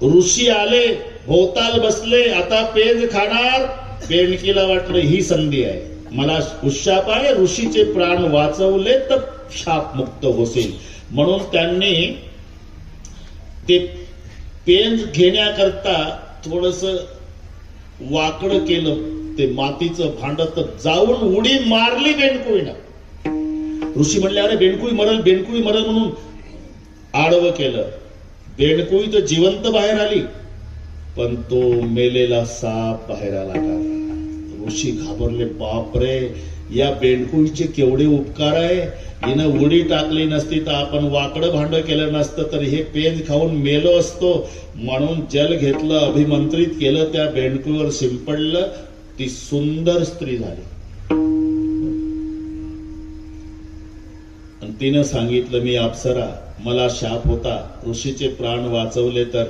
ऋषी आले, भोवताल बसले, आता पेज खाणार. बेंडकीला वाटलं ही संधी आहे, मला उशाप आहे, ऋषीचे प्राण वाचवले तर शाप मुक्त होतील. म्हणून त्यांनी ते पेंज घेण्याकरता थोडस वाकडं केलं ते मातीचं भांड, तर जाऊन उडी मारली बेंडकुळीनं. ऋषी म्हणले अरे बेंडकुळी मरल, बेंडकुळी मरल म्हणून आडवं केलं. बेंडकुळी तर जिवंत बाहेर आली, पण तो मेलेला साप बाहेर आला का. ऋषी घाबरले, बापरे या बेंडकुळीचे केवढे उपकार आहे, हिनं उडी टाकली नसती तर आपण वाकडं भांड केलं नसतं तर हे पेज खाऊन मेलो असतो. म्हणून जल घेतलं, अभिमंत्रित केलं, त्या बेंडकुळीवर शिंपडलं, ती सुंदर स्त्री झाली. आणि तिनं सांगितलं मी अप्सरा, मला शाप होता, ऋषीचे प्राण वाचवले तर